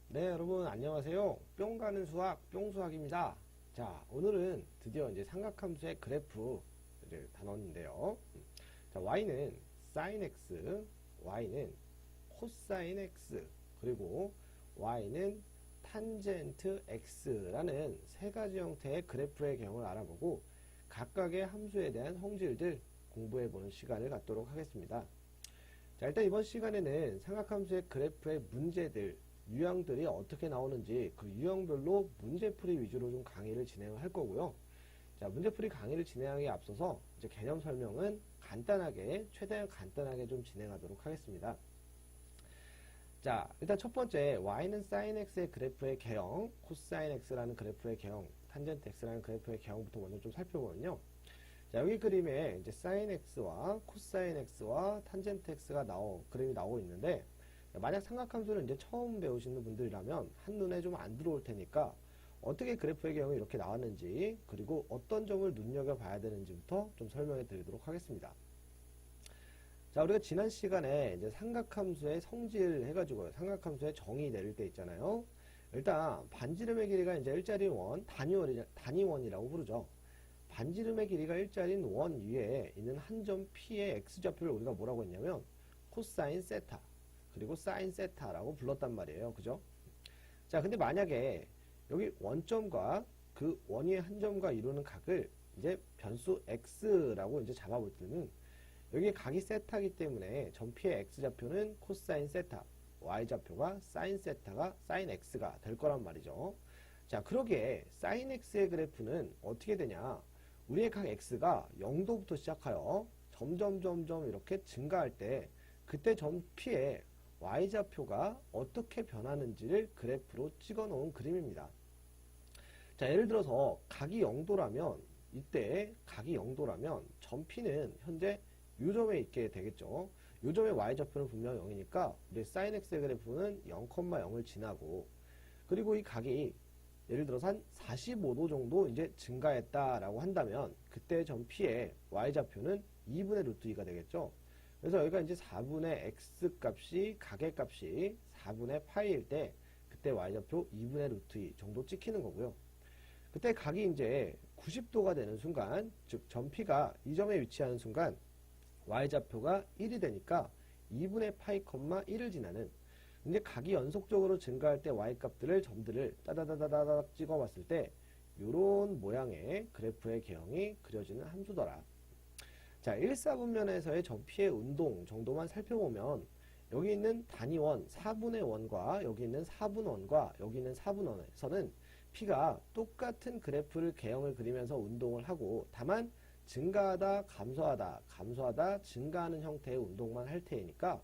네, 여러분 안녕하세요. 뿅 가는 수학 뿅수학입니다. 자, 오늘은 드디어 이제 삼각함수의 그래프를 다뤘는데요. 자, y는 sin x, y는 코사인 x, 그리고 y는 탄젠트 x라는 세 가지 형태의 그래프의 경우를 알아보고 각각의 함수에 대한 성질들 공부해보는 시간을 갖도록 하겠습니다. 자, 일단 이번 시간에는 삼각함수의 그래프의 문제들, 유형들이 어떻게 나오는지 그 유형별로 문제풀이 위주로 좀 강의를 진행을 할 거고요. 자, 문제풀이 강의를 진행하기에 앞서서 이제 개념 설명은 간단하게, 최대한 간단하게 좀 진행하도록 하겠습니다. 자, 일단 첫 번째 y는 sin x의 그래프의 개형, 코사인 x라는 그래프의 개형, 탄젠트 x라는 그래프의 개형부터 먼저 좀 살펴보면요. 자, 여기 그림에 이제 sin x와 코사인 x와 탄젠트 x가 그림이 나오고 있는데, 만약 삼각함수를 이제 처음 배우시는 분들이라면 한눈에 좀 안 들어올 테니까 어떻게 그래프의 경우 이렇게 나왔는지, 그리고 어떤 점을 눈여겨봐야 되는지부터 좀 설명해 드리도록 하겠습니다. 자, 우리가 지난 시간에 이제 삼각함수의 성질 해가지고 삼각함수의 정의 내릴 때 있잖아요. 일단 반지름의 길이가 이제 일자리 원, 단위원이라고 부르죠. 반지름의 길이가 일자리인 원 위에 있는 한 점 P의 X좌표를 우리가 뭐라고 했냐면 코사인 세타 그리고 사인 세타라고 불렀단 말이에요. 그죠? 자, 근데 만약에 여기 원점과 그 원 위의 한 점과 이루는 각을 이제 변수 X라고 이제 잡아볼 때는 여기 각이 세타이기 때문에 점 P의 X좌표는 코사인 세타, Y좌표가 사인 세타가 사인 X가 될 거란 말이죠. 자, 그러기에 사인 X의 그래프는 어떻게 되냐? 우리의 각 x가 0도부터 시작하여 점점 이렇게 증가할 때 그때 점 P의 y좌표가 어떻게 변하는지를 그래프로 찍어 놓은 그림입니다. 자, 예를 들어서 각이 0도라면 이때 각이 0도라면 점 P는 현재 요점에 있게 되겠죠. 요점의 y좌표는 분명 0이니까 우리 sin x의 그래프는 0,0을 지나고, 그리고 이 각이 예를 들어서 한 45도 정도 이제 증가했다라고 한다면 그때 점 P의 y좌표는 2분의 루트 2가 되겠죠. 그래서 여기가 이제 4분의 x 값이 각의 값이 4분의 파이일 때 그때 y좌표 2분의 루트 2 정도 찍히는 거고요. 그때 각이 이제 90도가 되는 순간, 즉 점 P가 이 점에 위치하는 순간 y좌표가 1이 되니까 2분의 파이, 1을 지나는, 이제 각이 연속적으로 증가할 때 y값들을 점들을 따다다다닥 찍어봤을 때 이런 모양의 그래프의 개형이 그려지는 함수더라. 자, 1사분면에서의 점 P의 운동 정도만 살펴보면 여기 있는 단위원 4분의 원과 여기 있는 4분원과 여기 있는 4분원에서는 P가 똑같은 그래프를 개형을 그리면서 운동을 하고, 다만 증가하다 감소하다 증가하는 형태의 운동만 할 테니까,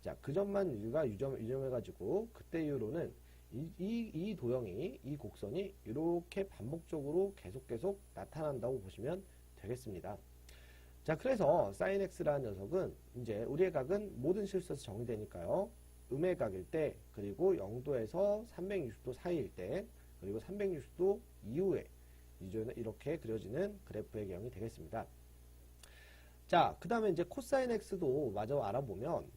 자, 그 점만 우리가 유점해가지고 그때 이후로는 이 도형이, 이 곡선이 이렇게 반복적으로 계속 나타난다고 보시면 되겠습니다. 자, 그래서 sin x라는 녀석은 이제 우리의 각은 모든 실수에서 정의되니까요. 음의 각일 때, 그리고 0도에서 360도 사이일 때, 그리고 360도 이후에 이렇게 그려지는 그래프의 개형이 되겠습니다. 자, 그 다음에 이제 코사인 x도 마저 알아보면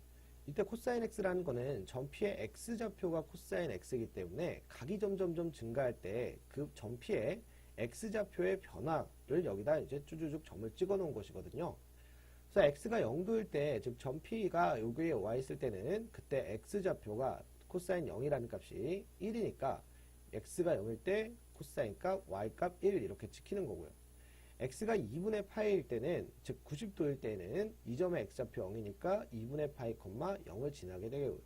이때 코사인 x라는 거는 점 P의 x좌표가 코사인 x이기 때문에 각이 점점 증가할 때 그 점 P의 x좌표의 변화를 여기다 이제 쭈쭈쭉 점을 찍어 놓은 것이거든요. 그래서 x가 0도일 때, 즉 점 P가 여기에 와 있을 때는 그때 x좌표가 코사인 0이라는 값이 1이니까 x가 0일 때 코사인 값, y 값 1 이렇게 찍히는 거고요. x가 2분의 파이일 때는, 즉 90도일 때는 이 점의 x좌표 0이니까 2분의 파이, 0을 지나게 되고요.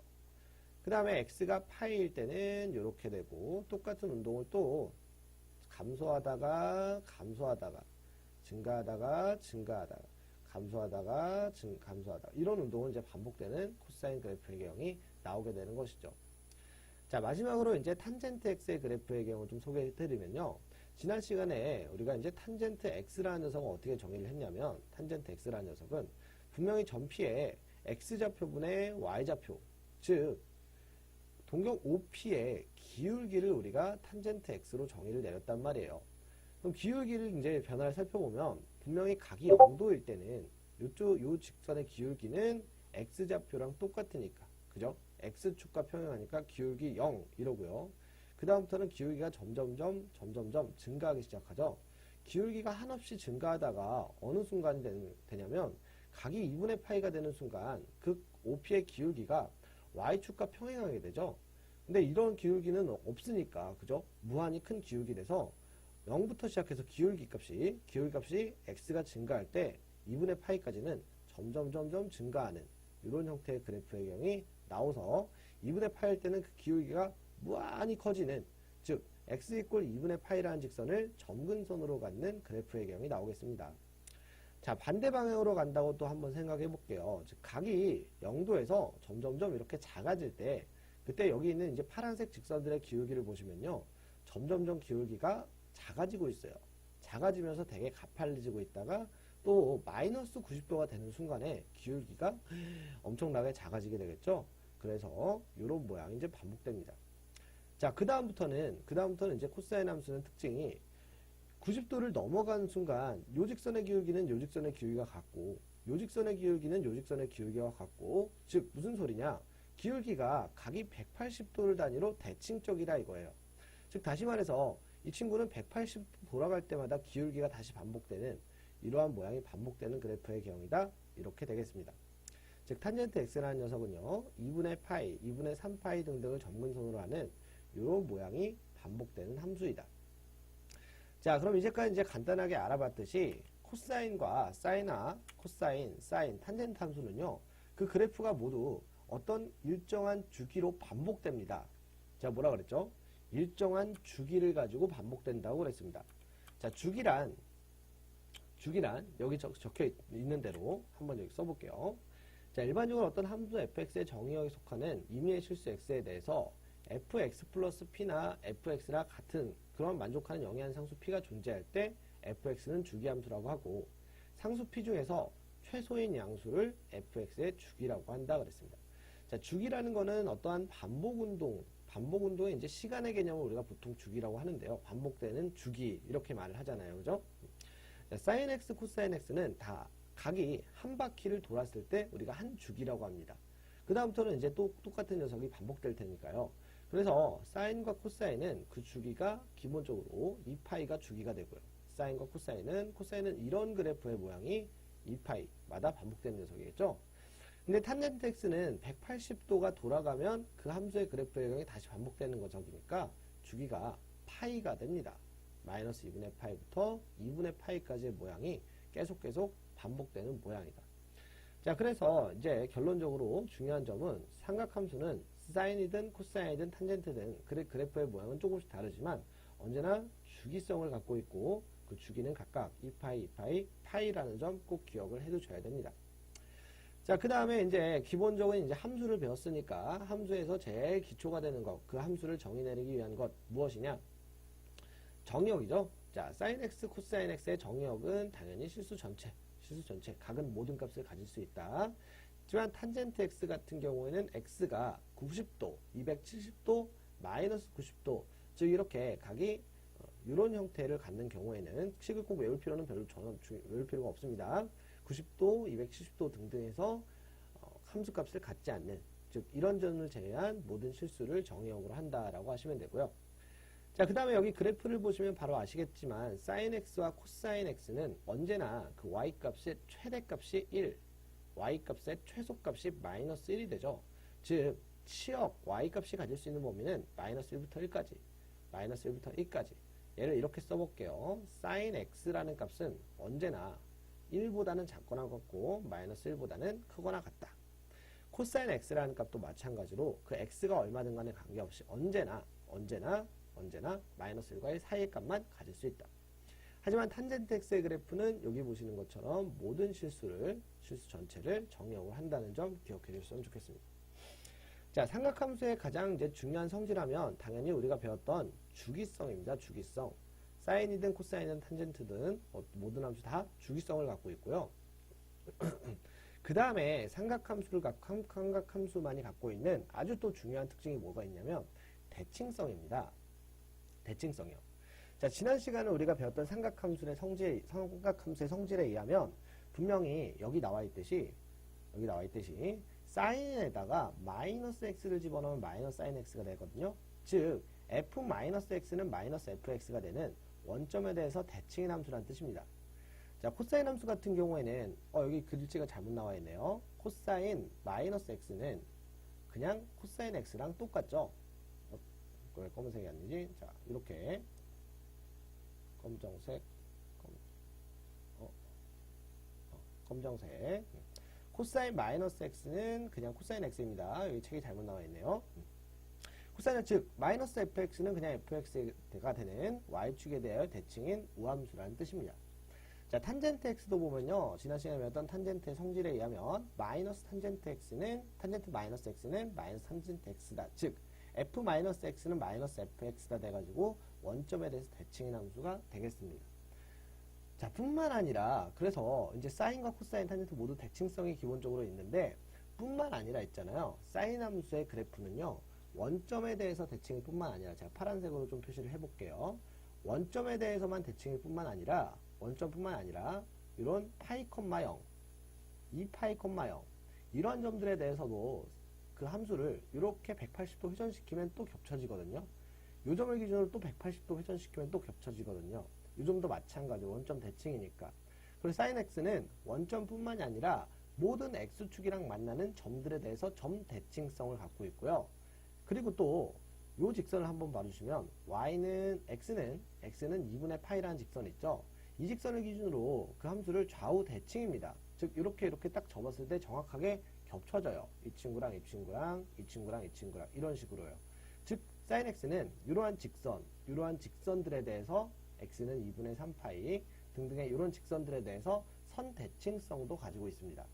그 다음에 x가 파이일 때는 이렇게 되고, 똑같은 운동을 또 감소하다가 증가하다가 감소하다가 이런 운동을 이제 반복되는 코사인 그래프의 개형이 나오게 되는 것이죠. 자, 마지막으로 이제 탄젠트 x의 그래프의 경우 좀 소개해 드리면요. 지난 시간에 우리가 이제 탄젠트 x라는 녀석은 어떻게 정의를 했냐면, 탄젠트 x라는 녀석은 분명히 점 P의 x좌표분의 y좌표, 즉 동경 OP의 기울기를 우리가 탄젠트 x로 정의를 내렸단 말이에요. 그럼 기울기를 이제 변화를 살펴보면 분명히 각이 0도일 때는 요 직선의 기울기는 x좌표랑 똑같으니까, 그죠? x축과 평행하니까 기울기 0 이러고요. 그 다음부터는 기울기가 점점점 증가하기 시작하죠. 기울기가 한없이 증가하다가 어느 순간이 되냐면 각이 2분의 파이가 되는 순간 그 OP의 기울기가 y축과 평행하게 되죠. 근데 이런 기울기는 없으니까 그죠? 무한히 큰 기울기 돼서 0부터 시작해서 기울기 값이 x가 증가할 때 2분의 파이까지는 점점 증가하는 이런 형태의 그래프의 경이 나와서 2분의 파이일 때는 그 기울기가 무한히 커지는, 즉 x 이퀄 2분의 파이라는 직선을 점근선으로 갖는 그래프의 경이 나오겠습니다. 자, 반대 방향으로 간다고 또 한번 생각해 볼게요. 즉 각이 0도에서 점점점 이렇게 작아질 때 그때 여기 있는 이제 파란색 직선들의 기울기를 보시면요. 점점점 기울기가 작아지고 있어요. 작아지면서 되게 가팔려지고 있다가 또 마이너스 90도가 되는 순간에 기울기가 엄청나게 작아지게 되겠죠. 그래서 이런 모양이 이제 반복됩니다. 자, 그 다음부터는 이제 코사인 함수는 특징이 90도를 넘어가는 순간 요 직선의 기울기는 요 직선의 기울기가 같고 요 직선의 기울기는 요 직선의 기울기가 같고, 즉 무슨 소리냐, 기울기가 각이 180도를 단위로 대칭적이다 이거예요. 즉 다시 말해서 이 친구는 180도 돌아갈 때마다 기울기가 다시 반복되는 이러한 모양이 반복되는 그래프의 경우이다 이렇게 되겠습니다. 즉 탄젠트 x라는 녀석은요 2분의 파이, 2분의 3파이 등등을 점근선으로 하는 이런 모양이 반복되는 함수이다. 자, 그럼 이제까지 이제 간단하게 알아봤듯이 코사인과 사인화, 코사인, 사인, 탄젠트 함수는요 그 그래프가 모두 어떤 일정한 주기로 반복됩니다. 제가 뭐라 그랬죠? 일정한 주기를 가지고 반복된다고 그랬습니다. 자, 주기란 여기 적혀 있는 대로 한번 여기 써볼게요. 자, 일반적으로 어떤 함수 fx의 정의역에 속하는 임의의 실수 x에 대해서 fx 플러스 p나 fx나 같은 그런 만족하는 영위한 상수 p가 존재할 때 fx는 주기함수라고 하고, 상수 p 중에서 최소인 양수를 fx의 주기라고 한다 그랬습니다. 자, 주기라는 거는 어떠한 반복운동의 이제 시간의 개념을 우리가 보통 주기라고 하는데요. 반복되는 주기 이렇게 말을 하잖아요. 그죠? 자, sin x, 코사인 x는 다 각이 한 바퀴를 돌았을 때 우리가 한 주기라고 합니다. 그 다음부터는 이제 또 똑같은 녀석이 반복될 테니까요. 그래서 사인과 코사인은 그 주기가 기본적으로 2파이가 주기가 되고요. 사인과 코사인은 이런 그래프의 모양이 2파이마다 반복되는 녀석이겠죠. 근데 탄젠트 x는 180도가 돌아가면 그 함수의 그래프의 경우에 다시 반복되는 녀석이니까 주기가 파이가 됩니다. 마이너스 2분의 파이부터 2분의 파이까지의 모양이 계속 반복되는 모양이다. 자, 그래서 이제 결론적으로 중요한 점은 삼각함수는 사인이든 코사인이든 탄젠트든 그래프의 모양은 조금씩 다르지만 언제나 주기성을 갖고 있고 그 주기는 각각 2파이, 2파이, 파이라는 점 꼭 기억을 해두셔야 됩니다. 자, 그 다음에 이제 기본적인 이제 함수를 배웠으니까 함수에서 제일 기초가 되는 것, 그 함수를 정의 내리기 위한 것 무엇이냐? 정의역이죠. 자, sin x, 코사인 x의 정의역은 당연히 실수 전체, 각은 모든 값을 가질 수 있다. 하지만 탄젠트 x 같은 경우에는 x가 90도, 270도, 마이너스 90도, 즉 이렇게 각이 이런 형태를 갖는 경우에는 식을 꼭 외울 필요는 별로 외울 필요가 없습니다. 90도, 270도 등등해서 함수값을 갖지 않는, 즉 이런 점을 제외한 모든 실수를 정의역으로 한다라고 하시면 되고요. 자, 그 다음에 여기 그래프를 보시면 바로 아시겠지만 sin x와 코사인 x는 언제나 그 y값의 최대값이 1, y값의 최소값이 마이너스 1이 되죠. 즉 치역 y값이 가질 수 있는 범위는 마이너스 1부터 1까지, 마이너스 1부터 1까지. 얘를 이렇게 써볼게요. sin x라는 값은 언제나 1보다는 작거나 같고 마이너스 1보다는 크거나 같다. 코사인 x라는 값도 마찬가지로 그 x가 얼마든 간에 관계없이 언제나 마이너스 1과 1 사이의 값만 가질 수 있다. 하지만 탄젠트 x의 그래프는 여기 보시는 것처럼 모든 실수 전체를 정의역으로 한다는 점 기억해 주셨으면 좋겠습니다. 자, 삼각함수의 가장 이제 중요한 성질하면 당연히 우리가 배웠던 주기성입니다. 주기성. 사인이든 코사인이든 탄젠트든 모든 함수 다 주기성을 갖고 있고요. 그 다음에 삼각함수만이 갖고 있는 아주 또 중요한 특징이 뭐가 있냐면 대칭성입니다. 대칭성이요. 자, 지난 시간에 우리가 배웠던 삼각함수의 성질에 의하면 분명히 여기 나와 있듯이 사인에다가 마이너스 x를 집어넣으면 마이너스 사인 x가 되거든요. 즉 f 마이너스 x는 마이너스 fx가 되는 원점에 대해서 대칭인 함수라는 뜻입니다. 자, 코사인 함수 같은 경우에는 여기 그릴체가 잘못 나와 있네요. 코사인 마이너스 x는 그냥 코사인 x랑 똑같죠. 왜 검은색이 아니지? 자, 이렇게 검정색 검정색 코사인 마이너스 x는 그냥 코사인 x입니다. 여기 책이 잘못 나와 있네요. 코사인은 즉 마이너스 fx는 그냥 fx가 되는 y축에 대하여 대칭인 우함수라는 뜻입니다. 자, 탄젠트 x도 보면요. 지난 시간에 배웠던 탄젠트의 성질에 의하면 마이너스 탄젠트 마이너스 x는 마이너스 탄젠트 x다. 즉 f 마이너스 x는 마이너스 fx가 돼가지고 원점에 대해서 대칭인 함수가 되겠습니다. 자, 뿐만 아니라 그래서 이제 사인과 코사인, 탄젠트 모두 대칭성이 기본적으로 있는데 뿐만 아니라 있잖아요. 사인 함수의 그래프는요. 원점에 대해서 대칭일 뿐만 아니라 제가 파란색으로 좀 표시를 해볼게요. 원점에 대해서만 대칭일 뿐만 아니라 원점뿐만 아니라 이런 파이, 0, 2파이, 0 이러한 점들에 대해서도 그 함수를 이렇게 180도 회전시키면 또 겹쳐지거든요. 이 점을 기준으로 또 180도 회전시키면 또 겹쳐지거든요. 이 점도 마찬가지로 원점 대칭이니까. 그리고 sin x는 원점뿐만이 아니라 모든 x축이랑 만나는 점들에 대해서 점 대칭성을 갖고 있고요. 그리고 또 이 직선을 한번 봐주시면 x는 2분의 파이라는 직선이 있죠. 이 직선을 기준으로 그 함수를 좌우 대칭입니다. 즉 이렇게 딱 접었을 때 정확하게 겹쳐져요. 이 친구랑 이 친구랑 이 친구랑 이 친구랑 이런 식으로요. 즉 sin x는 이러한 직선들에 대해서 x는 2분의 3파이 등등의 이런 직선들에 대해서 선 대칭성도 가지고 있습니다.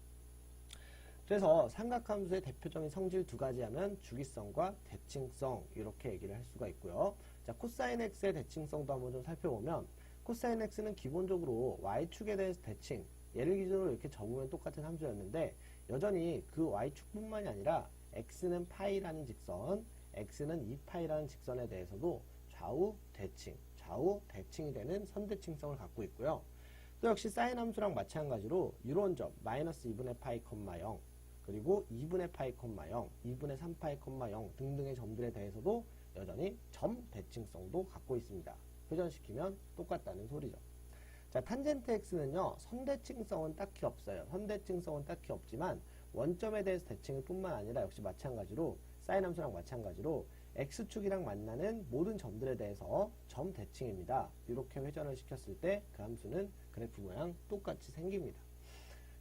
그래서 삼각함수의 대표적인 성질 두 가지 하면 주기성과 대칭성 이렇게 얘기를 할 수가 있고요. 자, 코사인 x의 대칭성도 한번 좀 살펴보면 코사인 x는 기본적으로 y축에 대해서 대칭, 얘를 기준으로 이렇게 접으면 똑같은 함수였는데 여전히 그 y축뿐만이 아니라 x는 파이라는 직선, x는 2파이라는 직선에 대해서도 좌우 대칭이 되는 선대칭성을 갖고 있고요. 또 역시 사인 함수랑 마찬가지로 이런 점 마이너스 2분의 파이, 0 그리고 2분의 파이, 0 2분의 3파이, 0 등등의 점들에 대해서도 여전히 점 대칭성도 갖고 있습니다. 회전시키면 똑같다는 소리죠. 자, 탄젠트 x는요. 선대칭성은 딱히 없어요. 선대칭성은 딱히 없지만 원점에 대해서 대칭일 뿐만 아니라 역시 마찬가지로 사인 함수랑 마찬가지로 x축이랑 만나는 모든 점들에 대해서 점 대칭입니다. 이렇게 회전을 시켰을 때 그 함수는 그래프 모양 똑같이 생깁니다.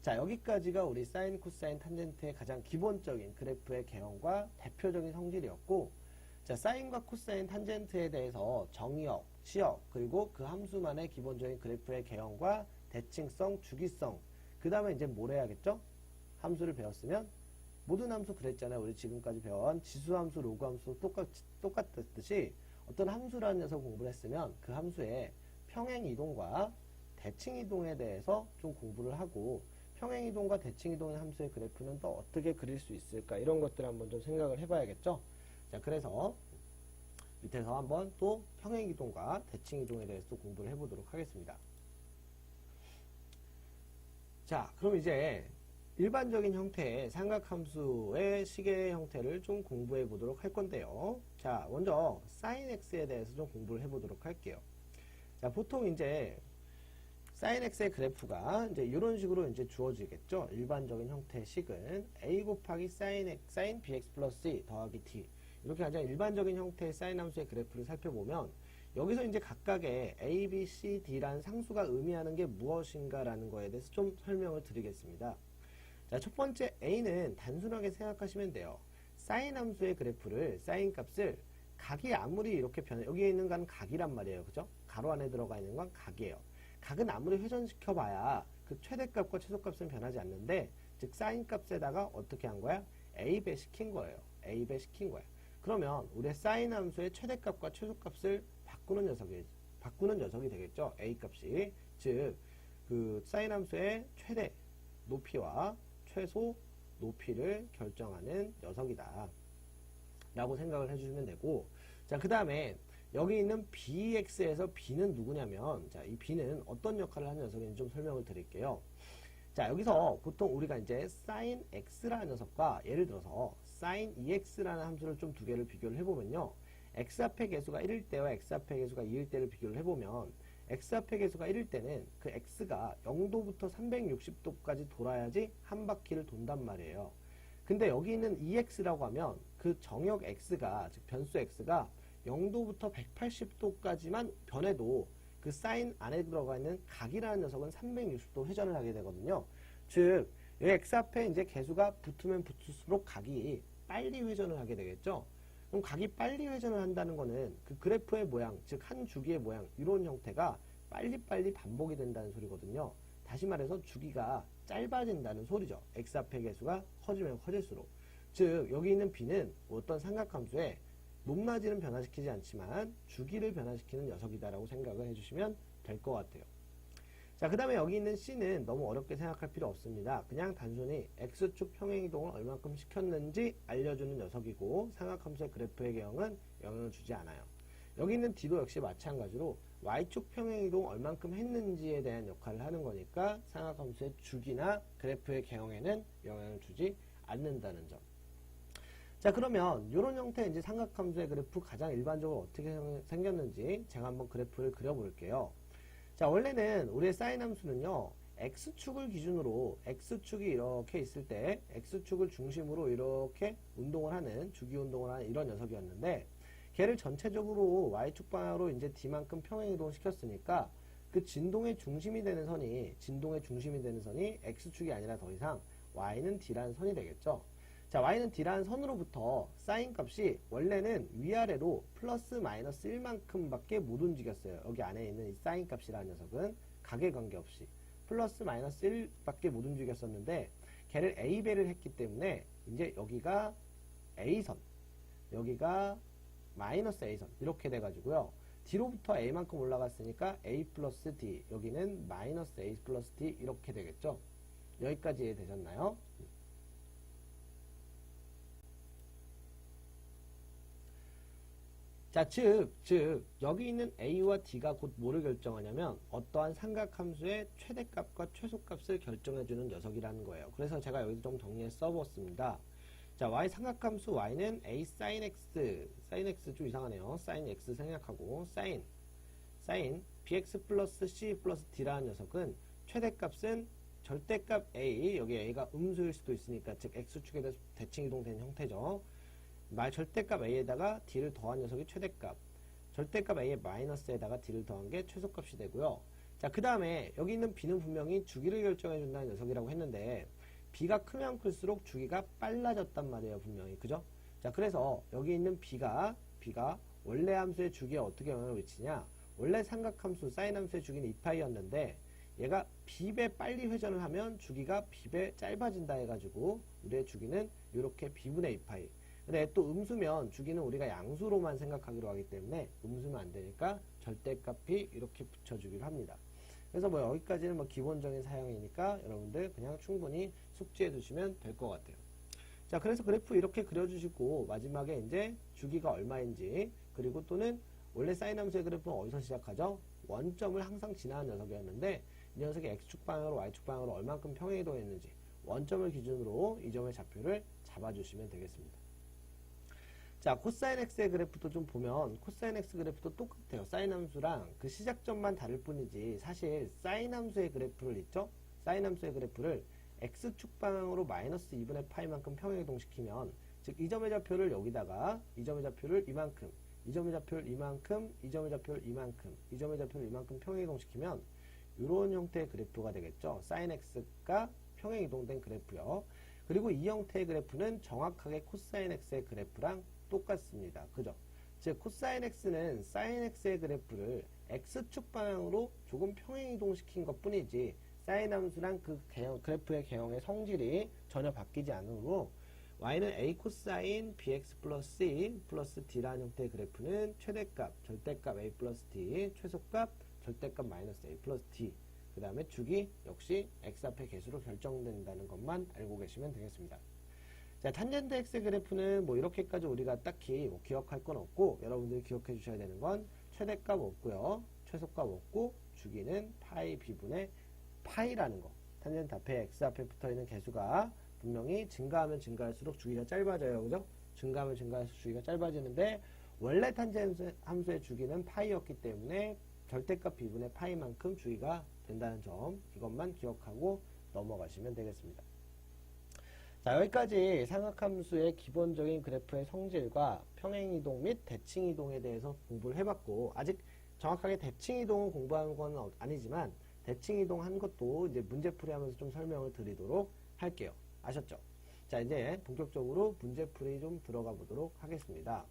자, 여기까지가 우리 사인, 코사인, 탄젠트의 가장 기본적인 그래프의 개형과 대표적인 성질이었고, 자, 사인과 코사인, 탄젠트에 대해서 정의역, 시역, 그리고 그 함수만의 기본적인 그래프의 개형과 대칭성, 주기성, 그 다음에 이제 뭘 해야겠죠? 함수를 배웠으면 모든 함수 그랬잖아요. 우리 지금까지 배워온 지수함수, 로그함수 똑같듯이 어떤 함수라는 녀석 공부를 했으면 그 함수의 평행이동과 대칭이동에 대해서 좀 공부를 하고 평행이동과 대칭이동의 함수의 그래프는 또 어떻게 그릴 수 있을까 이런 것들 한번 좀 생각을 해봐야겠죠. 자, 그래서 밑에서 한번 또 평행이동과 대칭이동에 대해서 또 공부를 해보도록 하겠습니다. 자, 그럼 이제 일반적인 형태의 삼각함수의 시계 형태를 좀 공부해 보도록 할 건데요. 자, 먼저 sin x에 대해서 좀 공부를 해 보도록 할게요. 자, 보통 이제 sin x의 그래프가 이제 이런 식으로 이제 주어지겠죠. 일반적인 형태의 식은 a 곱하기 sin bx 플러스 c 더하기 t 이렇게 가장 일반적인 형태의 sin 함수의 그래프를 살펴보면 여기서 이제 각각의 a, b, c, d라는 상수가 의미하는 게 무엇인가라는 거에 대해서 좀 설명을 드리겠습니다. 자, 첫 번째 a는 단순하게 생각하시면 돼요. 사인 함수의 그래프를 사인 값을 각이 아무리 이렇게 여기에 있는 건 각이란 말이에요. 그죠? 가로 안에 들어가 있는 건 각이에요. 각은 아무리 회전시켜 봐야 그 최대값과 최소값은 변하지 않는데 즉 사인 값에다가 어떻게 한 거야? a배 시킨 거예요. a배 시킨 거야. 그러면 우리의 사인 함수의 최대값과 최소값을 바꾸는 녀석이 되겠죠. a 값이. 즉 그 사인 함수의 최대 높이와 최소 높이를 결정하는 녀석이다 라고 생각을 해주시면 되고, 자, 그 다음에 여기 있는 bx에서 b는 누구냐면, 자, 이 b는 어떤 역할을 하는 녀석인지 좀 설명을 드릴게요. 자, 여기서 보통 우리가 이제 sin x라는 녀석과 예를 들어서 sin ex라는 함수를 좀 두 개를 비교를 해보면요. x 앞의 개수가 1일 때와 x 앞의 개수가 2일 때를 비교를 해보면 x 앞의 개수가 1일 때는 그 x가 0도부터 360도까지 돌아야지 한 바퀴를 돈단 말이에요. 근데 여기 있는 ex라고 하면 그 정역 x가, 즉 변수 x가 0도부터 180도까지만 변해도 그 사인 안에 들어가 있는 각이라는 녀석은 360도 회전을 하게 되거든요. 즉, 이 x 앞에 이제 개수가 붙으면 붙을수록 각이 빨리 회전을 하게 되겠죠. 그럼 각이 빨리 회전을 한다는 거는 그 그래프의 모양, 즉 한 주기의 모양, 이런 형태가 빨리빨리 반복이 된다는 소리거든요. 다시 말해서 주기가 짧아진다는 소리죠. x 앞의 개수가 커지면 커질수록. 즉 여기 있는 b는 어떤 삼각함수에 높낮이는 변화시키지 않지만 주기를 변화시키는 녀석이다라고 생각을 해주시면 될 것 같아요. 자, 그 다음에 여기 있는 c는 너무 어렵게 생각할 필요 없습니다. 그냥 단순히 x축 평행이동을 얼만큼 시켰는지 알려주는 녀석이고 삼각함수의 그래프의 개형은 영향을 주지 않아요. 여기 있는 d도 역시 마찬가지로 y축 평행이동 얼만큼 했는지에 대한 역할을 하는 거니까 삼각함수의 주기나 그래프의 개형에는 영향을 주지 않는다는 점. 자, 그러면 이런 형태의 이제 삼각함수의 그래프 가장 일반적으로 어떻게 생겼는지 제가 한번 그래프를 그려볼게요. 자, 원래는 우리의 사인 함수는요, x축을 기준으로 x축이 이렇게 있을 때 x축을 중심으로 이렇게 운동을 하는, 주기 운동을 하는 이런 녀석이었는데 걔를 전체적으로 y축 방향으로 이제 d만큼 평행이동을 시켰으니까 그 진동의 중심이 되는 선이 x축이 아니라 더 이상 y는 d라는 선이 되겠죠. 자, y는 d라는 선으로부터 사인 값이 원래는 위아래로 플러스 마이너스 1만큼 밖에 못 움직였어요. 여기 안에 있는 이 사인 값이라는 녀석은 각에 관계없이 플러스 마이너스 1 밖에 못 움직였었는데 걔를 a배를 했기 때문에 이제 여기가 a선, 여기가 마이너스 a선 이렇게 돼가지고요. d로부터 a만큼 올라갔으니까 a 플러스 d, 여기는 마이너스 a 플러스 d 이렇게 되겠죠. 여기까지 이해되셨나요? 자, 즉 여기 있는 a와 d가 곧 뭐를 결정하냐면 어떠한 삼각함수의 최대값과 최소값을 결정해주는 녀석이라는 거예요. 그래서 제가 여기서 좀 정리해 써보았습니다. 자, y 삼각함수 y는 a sin x, sin x 좀 이상하네요. sin x 생략하고 sin bx 플러스 c 플러스 d라는 녀석은 최대값은 절대값 a, 여기 a가 음수일 수도 있으니까 즉 x축에 대해서 대칭이동된 형태죠. 절대값 a에다가 d를 더한 녀석이 최대값, 절대값 a의 마이너스에다가 d를 더한 게 최소값이 되고요. 자, 그 다음에 여기 있는 b는 분명히 주기를 결정해 준다는 녀석이라고 했는데 b가 크면 클수록 주기가 빨라졌단 말이에요, 분명히. 그죠? 자, 그래서 여기 있는 b가 원래 함수의 주기에 어떻게 영향을 미치냐? 원래 삼각함수 sin 함수의 주기는 2파이였는데 얘가 b배 빨리 회전을 하면 주기가 b배 짧아진다 해가지고 우리의 주기는 이렇게 b분의 2파이. 근데 또 음수면 주기는 우리가 양수로만 생각하기로 하기 때문에 음수면 안 되니까 절대값이 이렇게 붙여주기로 합니다. 그래서 뭐 여기까지는 뭐 기본적인 사용이니까 여러분들 그냥 충분히 숙지해 두시면 될 것 같아요. 자, 그래서 그래프 이렇게 그려주시고 마지막에 이제 주기가 얼마인지, 그리고 또는 원래 사인 함수의 그래프는 어디서 시작하죠? 원점을 항상 지나는 녀석이었는데 이 녀석이 x축 방향으로 y축 방향으로 얼만큼 평행이동했는지 원점을 기준으로 이 점의 좌표를 잡아주시면 되겠습니다. 자, 코사인 x의 그래프도 좀 보면 코사인 x 그래프도 똑같아요. 사인 함수랑 그 시작점만 다를 뿐이지 사실 사인 함수의 그래프를 있죠? 사인 함수의 그래프를 x축 방향으로 마이너스 2분의 파이만큼 평행이동시키면 즉 이 점의 좌표를 여기다가 이 점의 좌표를 이만큼, 이 점의 좌표를 이만큼, 이 점의 좌표를 이만큼, 이 점의 좌표를 이만큼 평행이동시키면 이런 형태의 그래프가 되겠죠. 사인 x가 평행이동된 그래프요. 그리고 이 형태의 그래프는 정확하게 코사인 x의 그래프랑 똑같습니다. 그죠? 즉 코사인 x는 사인 x의 그래프를 x축 방향으로 조금 평행이동시킨 것 뿐이지 사인 함수랑 그 그래프의 개형의 성질이 전혀 바뀌지 않으므로 y는 a 코사인 bx 플러스 c 플러스 d라는 형태의 그래프는 최대값, 절대값 a 플러스 d, 최소값, 절대값 마이너스 a 플러스 d, 그 다음에 주기 역시 x 앞의 개수로 결정된다는 것만 알고 계시면 되겠습니다. 자, 탄젠트 x 그래프는 뭐 이렇게까지 우리가 딱히 뭐 기억할 건 없고 여러분들이 기억해 주셔야 되는 건 최대값 없고요, 최소값 없고 주기는 파이 b분의 파이라는 거. 탄젠트 앞에 x 앞에 붙어있는 개수가 분명히 증가하면 증가할수록 주기가 짧아져요. 그죠? 증가하면 증가할수록 주기가 짧아지는데 원래 탄젠트 함수의 주기는 파이였기 때문에 절대값 비분의 파이만큼 주기가 된다는 점, 이것만 기억하고 넘어가시면 되겠습니다. 자, 여기까지 삼각함수의 기본적인 그래프의 성질과 평행이동 및 대칭이동에 대해서 공부를 해봤고, 아직 정확하게 대칭이동을 공부한 건 아니지만 대칭이동 한 것도 이제 문제풀이 하면서 좀 설명을 드리도록 할게요. 아셨죠? 자, 이제 본격적으로 문제풀이 좀 들어가 보도록 하겠습니다.